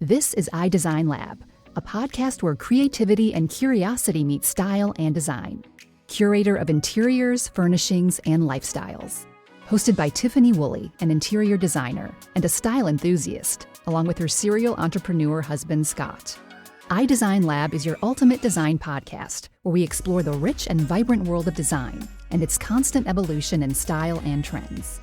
This is iDesign Lab, a podcast where creativity and curiosity meet style and design. Curator of interiors, furnishings, and lifestyles. Hosted by Tiffany Woolley, an interior designer and a style enthusiast, along with her serial entrepreneur husband, Scott. iDesign Lab is your ultimate design podcast, where we explore the rich and vibrant world of design and its constant evolution in style and trends.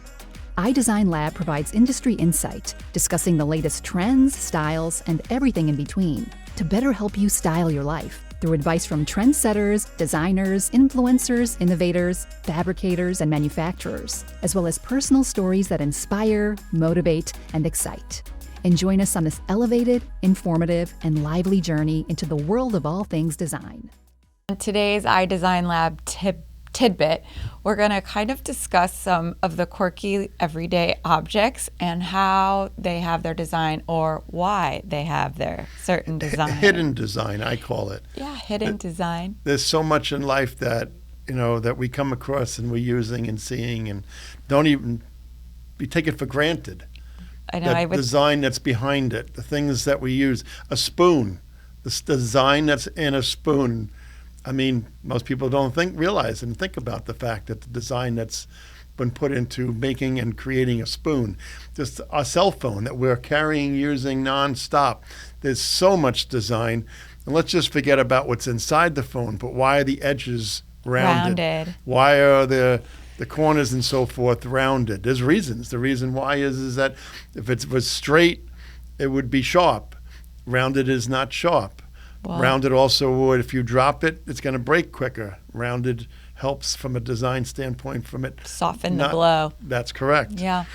iDesign Lab provides industry insight, discussing the latest trends, styles, and everything in between to better help you style your life through advice from trendsetters, designers, influencers, innovators, fabricators, and manufacturers, as well as personal stories that inspire, motivate, and excite. And join us on this elevated, informative, and lively journey into the world of all things design. In today's iDesign Lab tidbit, we're going to kind of discuss some of the quirky everyday objects and how they have their design, or why they have their certain design. Hidden design, I call it. Yeah, hidden design. There's so much in life that, that we come across and we're using and seeing and we take it for granted. I know. The design that's behind it, the things that we use. A spoon, the design that's in a spoon. I mean, most people don't realize and think about the fact that the design that's been put into making and creating a spoon. Just our cell phone that we're carrying, using nonstop. There's so much design. And let's just forget about what's inside the phone, but why are the edges rounded? Why are the corners and so forth rounded? There's reasons. The reason why is that if it was straight, it would be sharp. Rounded is not sharp. Wow. Rounded also would, if you drop it, it's going to break quicker. Rounded helps from a design standpoint from it. Soften the blow. That's correct. Yeah.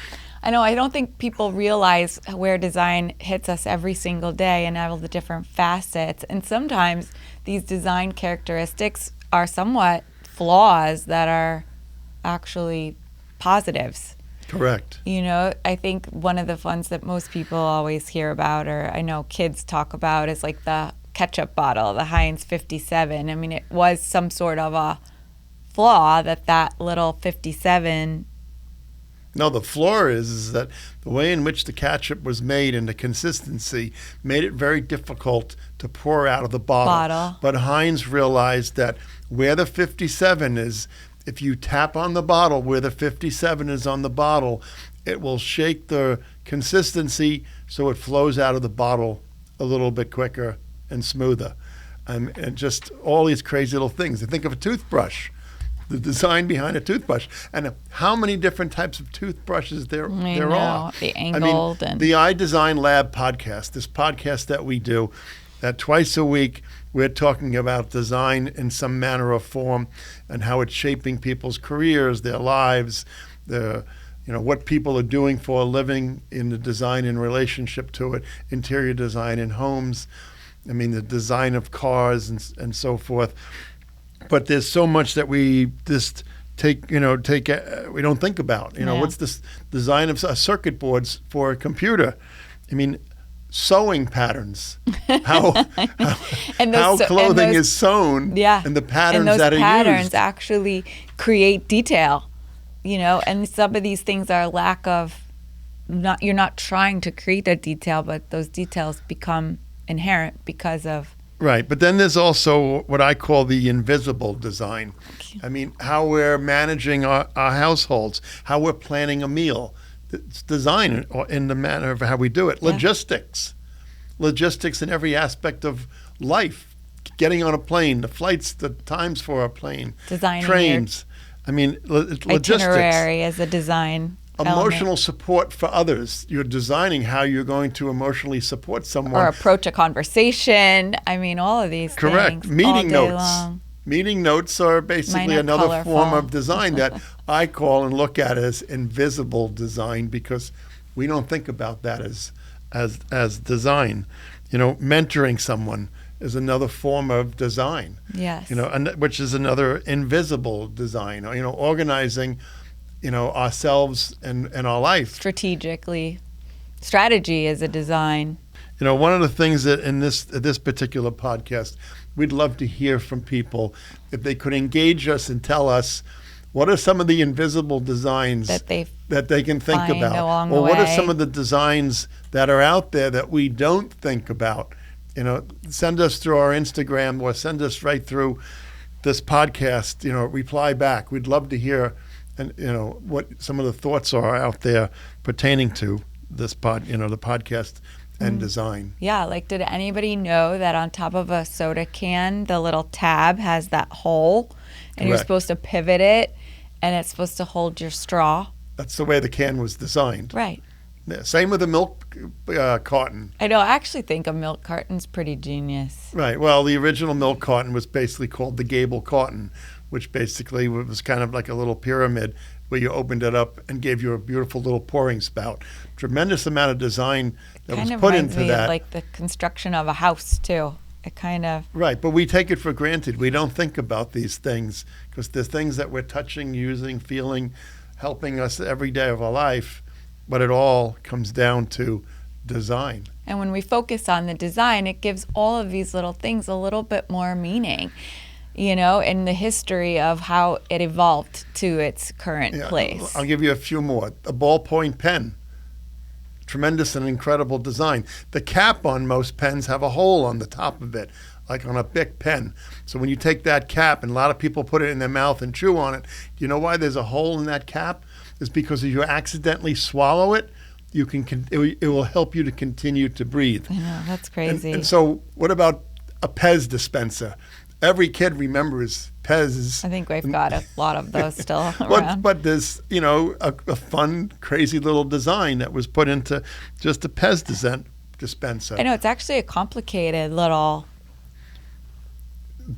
I know. I don't think people realize where design hits us every single day and all the different facets. And sometimes these design characteristics are somewhat flaws that are actually positives. Correct. I think one of the ones that most people always hear about, or I know kids talk about, is like the ketchup bottle, the Heinz 57. I mean, it was some sort of a flaw that little 57. No, the flaw is that the way in which the ketchup was made and the consistency made it very difficult to pour out of the bottle. But Heinz realized that where the 57 is, if you tap on the bottle where the 57 is on the bottle, it will shake the consistency so it flows out of the bottle a little bit quicker and smoother. And just all these crazy little things. You think of a toothbrush, the design behind a toothbrush, and how many different types of toothbrushes there are. The angled. The iDesign Lab podcast, this podcast that we do, that twice a week we're talking about design in some manner or form and how it's shaping people's careers, their lives, what people are doing for a living in the design in relationship to it, interior design in homes. I mean, the design of cars and so forth. But there's so much that we just we don't think about. What's this design of circuit boards for a computer? I mean, sewing patterns, how clothing is sewn, and the patterns that are used. And those patterns actually create detail, and some of these things are a lack of, you're not trying to create a detail, but those details become inherent because of. Right, but then there's also what I call the invisible design. I mean, how we're managing our households, how we're planning a meal. It's design in the manner of how we do it. Yeah. Logistics in every aspect of life. Getting on a plane, the flights, the times for a plane, designing trains. Logistics. Itinerary as a design Emotional element. Support for others. You're designing how you're going to emotionally support someone. Or approach a conversation. I mean, all of these Correct. things. Meeting all day notes. Long. Meeting notes are basically another colorful. form of design that I call and look at as invisible design, because we don't think about that as design. Mentoring someone is another form of design. Yes. Which is another invisible design. Organizing, ourselves and our life. Strategically. Strategy is a design. One of the things that in this particular podcast, we'd love to hear from people if they could engage us and tell us What are some of the invisible designs that they can think find about? along Or the what are way. some of the designs that are out there that we don't think about? Send us through our Instagram or send us right through this podcast, reply back. We'd love to hear what some of the thoughts are out there pertaining to this the podcast and design. Yeah, like did anybody know that on top of a soda can, the little tab has that hole and you're Correct. supposed to pivot it and it's supposed to hold your straw? That's the way the can was designed. Right. Yeah, same with the milk carton. I know. I actually think a milk carton's pretty genius. Right. Well, the original milk carton was basically called the gable carton, which basically was kind of like a little pyramid where you opened it up and gave you a beautiful little pouring spout. Tremendous amount of design that was Kind of put reminds into me that. of like the construction of a house too. It kind of Right, but we take it for granted. We don't think about these things because they're things that we're touching, using, feeling, helping us every day of our life. But it all comes down to design. And when we focus on the design, it gives all of these little things a little bit more meaning, in the history of how it evolved to its current place. I'll give you a few more. A ballpoint pen. Tremendous and incredible design. The cap on most pens have a hole on the top of it, like on a Bic pen. So when you take that cap, and a lot of people put it in their mouth and chew on it, do you know why there's a hole in that cap? It's because if you accidentally swallow it, it will help you to continue to breathe. I know, that's crazy. And so what about a Pez dispenser? Every kid remembers Pez. I think we've got a lot of those still around. But there's, a fun, crazy little design that was put into just a Pez dispenser. I know, it's actually a complicated little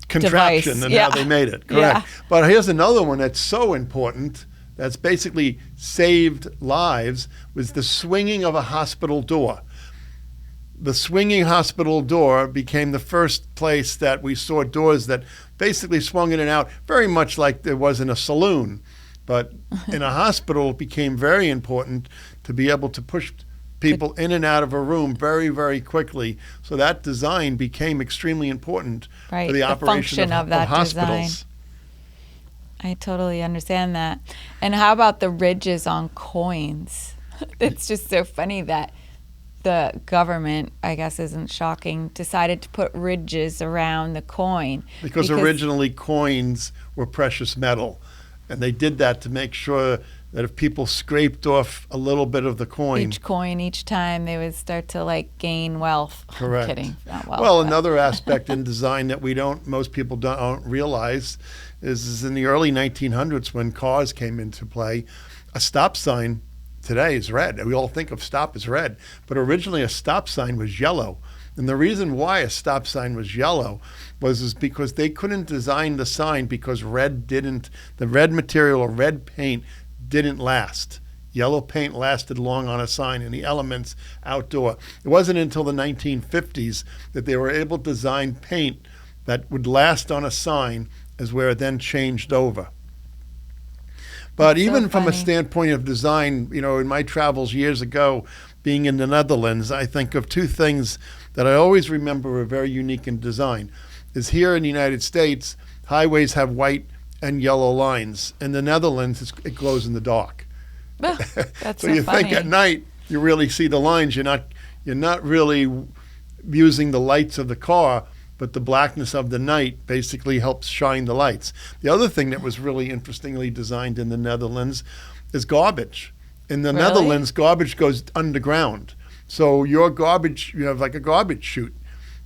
contraption device. and Yeah. how they made it. Correct. Yeah. But here's another one that's so important that's basically saved lives was the swinging of a hospital door. The swinging hospital door became the first place that we saw doors that basically swung in and out, very much like there was in a saloon. But in a hospital, it became very important to be able to push people in and out of a room very, very quickly. So that design became extremely important Right, for the the operation function of that hospitals. design. I totally understand that. And how about the ridges on coins? It's just so funny that the government, I guess isn't shocking, decided to put ridges around the coin. Because originally coins were precious metal. And they did that to make sure that if people scraped off a little bit of the coin. Each coin, each time, they would start to gain wealth. Correct. I'm kidding. Not wealth. Well, but- another aspect in design that most people don't realize is in the early 1900s when cars came into play, a stop sign today is red. We all think of stop as red, but originally a stop sign was yellow. And the reason why a stop sign was yellow was because they couldn't design the sign because the red material or red paint didn't last. Yellow paint lasted long on a sign and the elements outdoor. It wasn't until the 1950s that they were able to design paint that would last on a sign as where it then changed over. But That's so even from a funny. standpoint of design, in my travels years ago, being in the Netherlands, I think of two things that I always remember are very unique in design. Is here in the United States, highways have white and yellow lines. In the Netherlands, it glows in the dark. That's So so you funny. think at night you really see the lines. You're not really using the lights of the car, but the blackness of the night basically helps shine the lights. The other thing that was really interestingly designed in the Netherlands is garbage. In the Really? Netherlands, garbage goes underground. So your garbage, you have like a garbage chute.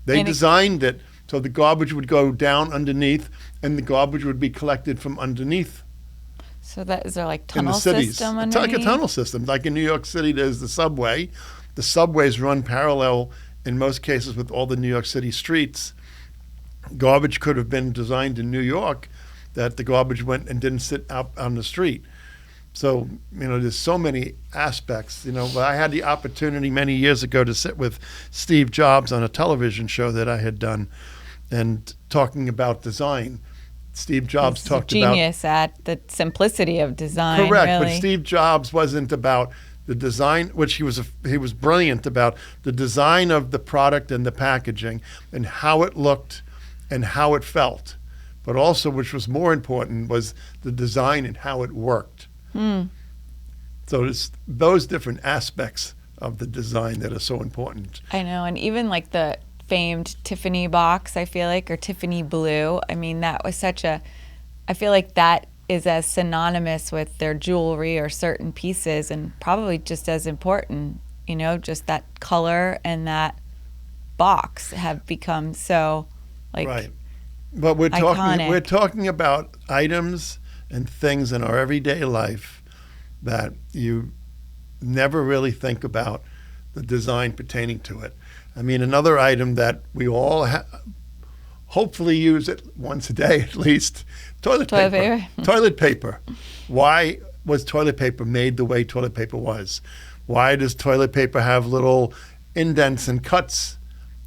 They And it- designed it so the garbage would go down underneath and the garbage would be collected from underneath So is there in the tunnel cities. system It's like a underneath? tunnel system. Like in New York City, there's the subway. The subways run parallel in most cases with all the New York City streets. Garbage could have been designed in New York that the garbage went and didn't sit out on the street. So, there's so many aspects. I had the opportunity many years ago to sit with Steve Jobs on a television show that I had done and talking about design. Steve Jobs He's a talked about genius at the simplicity of design. correct, really. but Steve Jobs wasn't about the design, which he was brilliant about the design of the product and the packaging and how it looked and how it felt. but also, which was more important, was the design and how it worked. So it's those different aspects of the design that are so important. I know, and even like the famed Tiffany box, I feel like, or Tiffany blue. I mean, that was I feel like that is as synonymous with their jewelry or certain pieces, and probably just as important, just that color and that box have become so right. But we're talking about items and things in our everyday life that you never really think about the design pertaining to it. I mean, another item that we all hopefully use it once a day at least, toilet paper. Toilet paper. Why was toilet paper made the way toilet paper was? Why does toilet paper have little indents and cuts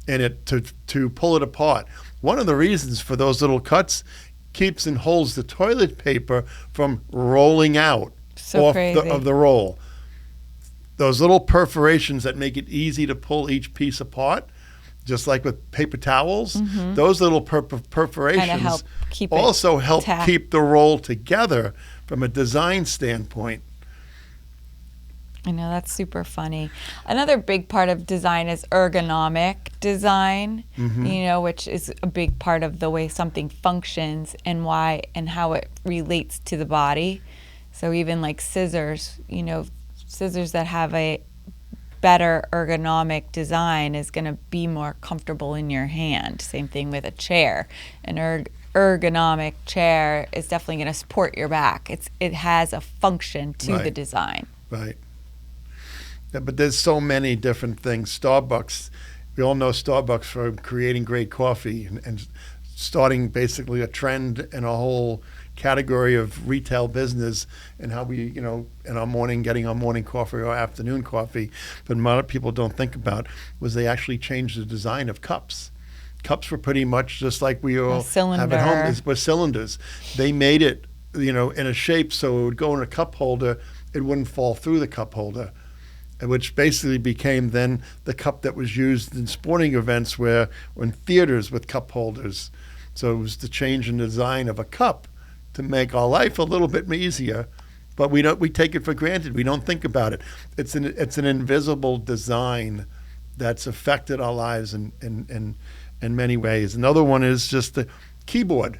in it to pull it apart? One of the reasons for those little cuts keeps and holds the toilet paper from rolling out of the roll. Those little perforations that make it easy to pull each piece apart, just like with paper towels, those little perforations also help keep the roll together from a design standpoint. I know, that's super funny. Another big part of design is ergonomic design, which is a big part of the way something functions and why and how it relates to the body. So even like scissors, scissors that have a better ergonomic design is going to be more comfortable in your hand. Same thing with a chair. An ergonomic chair is definitely going to support your back. It has a function to the design. Right. Yeah, but there's so many different things. Starbucks, we all know Starbucks for creating great coffee and starting basically a trend and a whole category of retail business and how we, in our morning, getting our morning coffee or afternoon coffee. But a lot of people don't think about was they actually changed the design of cups. Cups were pretty much just like we all have at home, with cylinders. They made it, in a shape so it would go in a cup holder, it wouldn't fall through the cup holder, which basically became then the cup that was used in sporting events or in theaters with cup holders. So it was the change in design of a cup to make our life a little bit easier, but we take it for granted. We don't think about it. It's an invisible design that's affected our lives in many ways. Another one is just the keyboard.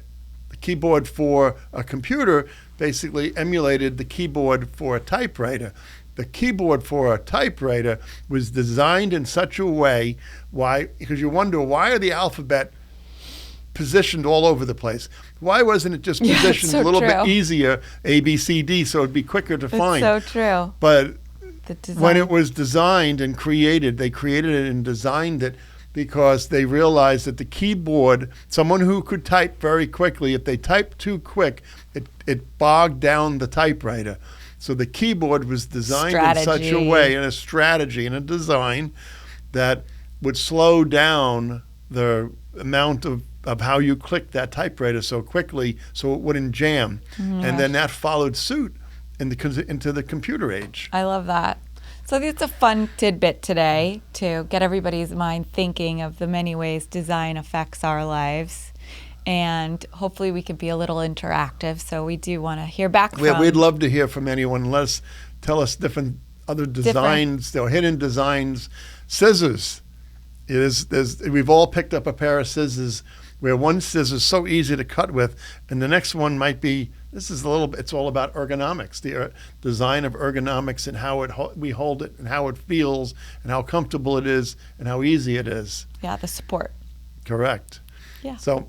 The keyboard for a computer basically emulated the keyboard for a typewriter. The keyboard for a typewriter was designed in such a way, because you wonder, why are the alphabet positioned all over the place? Why wasn't it just positioned a little bit easier, A, B, C, D, so it'd be quicker to find? It's so true. But when it was designed and created, they created it and designed it because they realized that the keyboard, someone who could type very quickly, if they typed too quick, it bogged down the typewriter. So the keyboard was designed in such a way, and a strategy and a design that would slow down the amount of how you click that typewriter so quickly so it wouldn't jam. And then that followed suit into the computer age. I love that. So it's a fun tidbit today to get everybody's mind thinking of the many ways design affects our lives. And hopefully we can be a little interactive. So we do want to hear back from... We'd love to hear from anyone. Tell us different other designs, hidden designs. Scissors. We've all picked up a pair of scissors where one scissor is so easy to cut with, and the next one might be, it's all about ergonomics, the design of ergonomics and how we hold it and how it feels and how comfortable it is and how easy it is. Yeah, the support. Correct. Yeah. So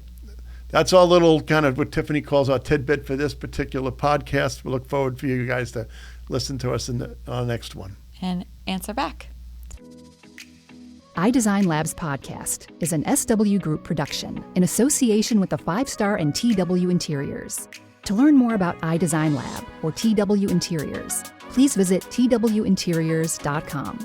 that's our little kind of what Tiffany calls our tidbit for this particular podcast. We look forward for you guys to listen to us in our next one. And answer back. iDesign Labs podcast is an SW Group production in association with the 5-Star and TW Interiors. To learn more about iDesign Lab or TW Interiors, please visit twinteriors.com.